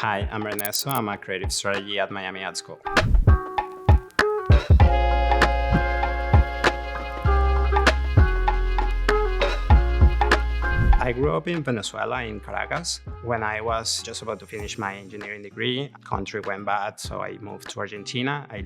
Hi, I'm Ernesto. I'm a creative strategy at Miami Ad School. I grew up in Venezuela, in Caracas. When I was just about to finish my engineering degree, country went bad, so I moved to Argentina. I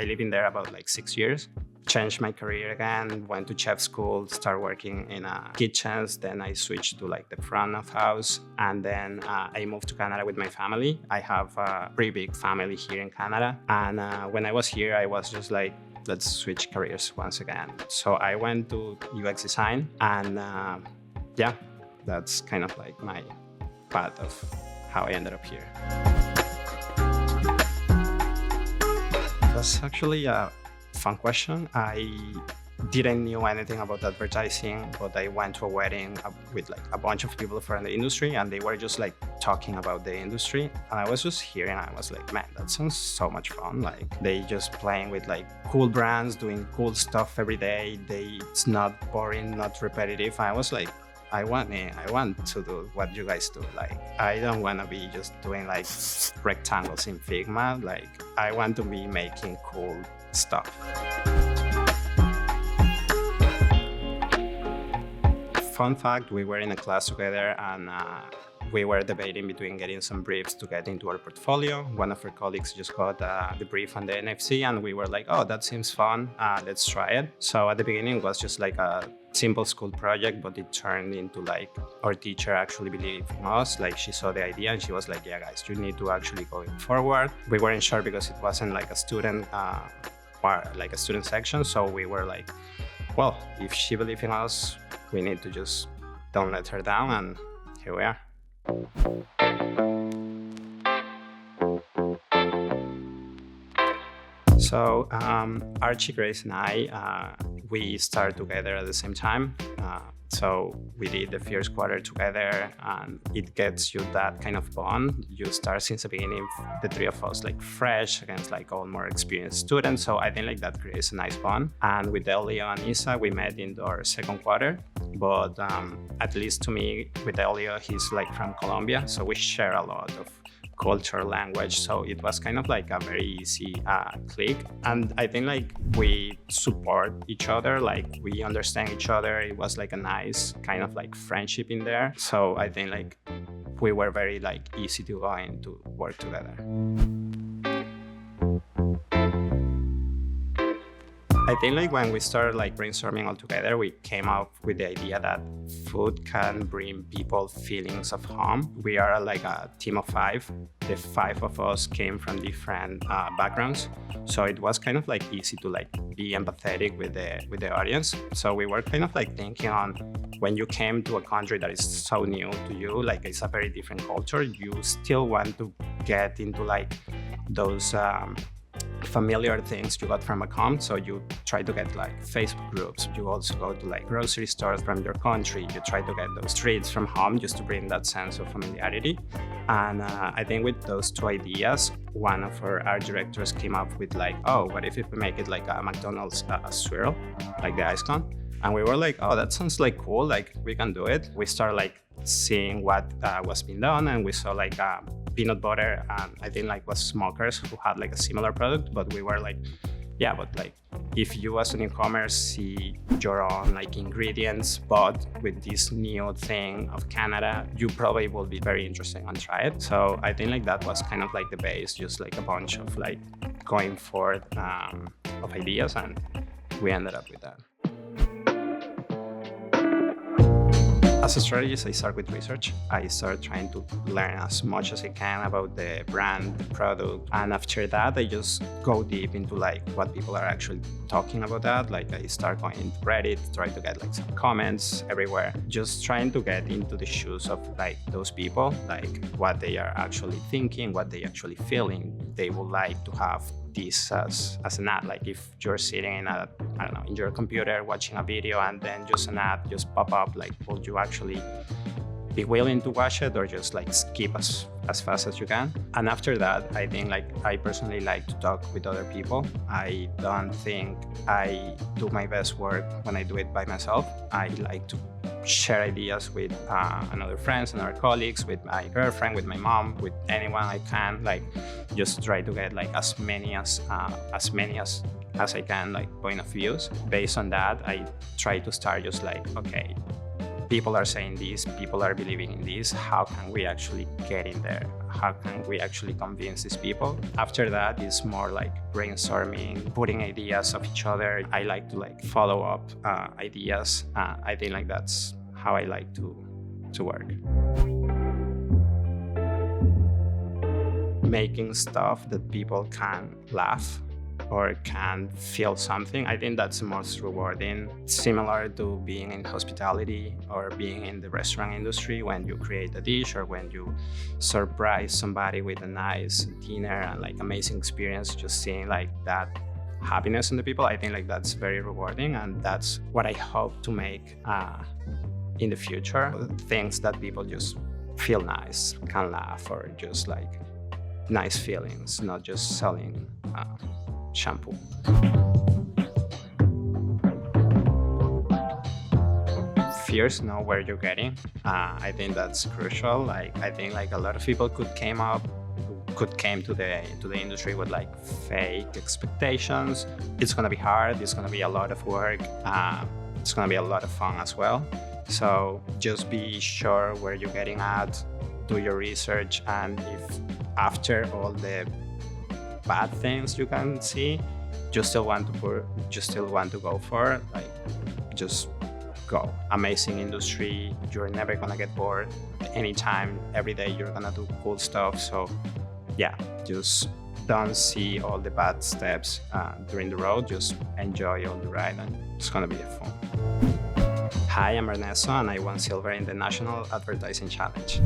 live in there about 6 years. Changed my career again, went to chef school, started working in kitchens. Then I switched to the front of house, and then I moved to Canada with my family. I have a pretty big family here in Canada, and when I was here, I was just like, let's switch careers once again. So I went to UX design, and yeah, that's kind of my path of how I ended up here. That's actually a fun question. I didn't know anything about advertising, but I went to a wedding with a bunch of people from the industry, and they were just talking about the industry. And I was just hearing, I was like, man, that sounds so much fun. They just playing with cool brands, doing cool stuff every day. It's not boring, not repetitive. I was like, I want to do what you guys do. I don't want to be just doing rectangles in Figma. I want to be making cool stuff. Fun fact, we were in a class together, and we were debating between getting some briefs to get into our portfolio. One of our colleagues just got the brief on the NFC, and we were like, oh, that seems fun. Let's try it. So at the beginning, it was just a simple school project, but it turned into our teacher actually believed in us. She saw the idea, and she was like, yeah, guys, you need to actually go forward. We weren't sure because it wasn't a student part, a student section. So we were like, well, if she believed in us, we need to just don't let her down, and here we are. So Archie, Grace, and I, we started together at the same time. So we did the first quarter together, and it gets you that kind of bond. You start since the beginning, the three of us, fresh against all more experienced students. So I think that creates a nice bond. And with Elio and Isa, we met in our second quarter. But at least to me, with Elio, he's from Colombia. So we share a lot of culture, language, so it was kind of a very easy click. And I think we support each other, we understand each other. It was a nice kind of friendship in there. So I think we were very easy to go in to work together. I think when we started brainstorming all together, we came up with the idea that food can bring people feelings of home. We are a team of 5. The 5 of us came from different backgrounds, so it was kind of easy to be empathetic with the audience. So we were kind of thinking on, when you came to a country that is so new to you, it's a very different culture, you still want to get into those familiar things you got from a home. So you try to get Facebook groups. You also go to grocery stores from your country. You try to get those treats from home just to bring that sense of familiarity. And I think with those 2 ideas, one of our art directors came up with oh, what if we make it a McDonald's swirl, the ice cone? And we were like, oh, that sounds cool. We can do it. We started seeing what was being done, and we saw peanut butter, and I think was Smokers who had a similar product. But we were yeah, but if you as an e-commerce see your own ingredients, but with this new thing of Canada, you probably will be very interested and try it. So I think that was kind of the base, just a bunch of going forward of ideas, and we ended up with that. As a strategist, I start with research. I start trying to learn as much as I can about the brand, the product. And after that, I just go deep into what people are actually talking about that. I start going into Reddit, try to get some comments everywhere. Just trying to get into the shoes of those people, what they are actually thinking, what they actually feeling. They would like to have this as an ad. If you're sitting in in your computer watching a video, and then just an ad just pop up, would you actually be willing to watch it, or just skip as fast as you can? And after that, I think I personally like to talk with other people. I don't think I do my best work when I do it by myself. I like to share ideas with another friends and our colleagues, with my girlfriend, with my mom, with anyone I can, like just try to get like as many as I can, like point of views. Based on that, I try to start just like, okay, people are saying this, people are believing in this, how can we actually get in there? How can we actually convince these people? After that, it's more like brainstorming, putting ideas of each other. I like to like follow up ideas. I think like that's how I like to work. Making stuff that people can laugh or can feel something, I think that's the most rewarding. Similar to being in hospitality or being in the restaurant industry, when you create a dish or when you surprise somebody with a nice dinner and like amazing experience, just seeing like that happiness in the people, I think like that's very rewarding, and that's what I hope to make in the future. Things that people just feel nice, can laugh, or just like nice feelings, not just selling shampoo. First, know where you're getting. I think that's crucial. Like I think like a lot of people could came to the industry with like fake expectations. It's gonna be hard. It's gonna be a lot of work. It's gonna be a lot of fun as well. So just be sure where you're getting at. Do your research, and if after all the bad things you can see, you still want to go for it, like just go. Amazing industry, you're never gonna get bored. Anytime, every day you're gonna do cool stuff. So yeah, just don't see all the bad steps during the road. Just enjoy all the ride, and it's gonna be fun. Hi, I'm Ernesto, and I won silver in the National Advertising Challenge.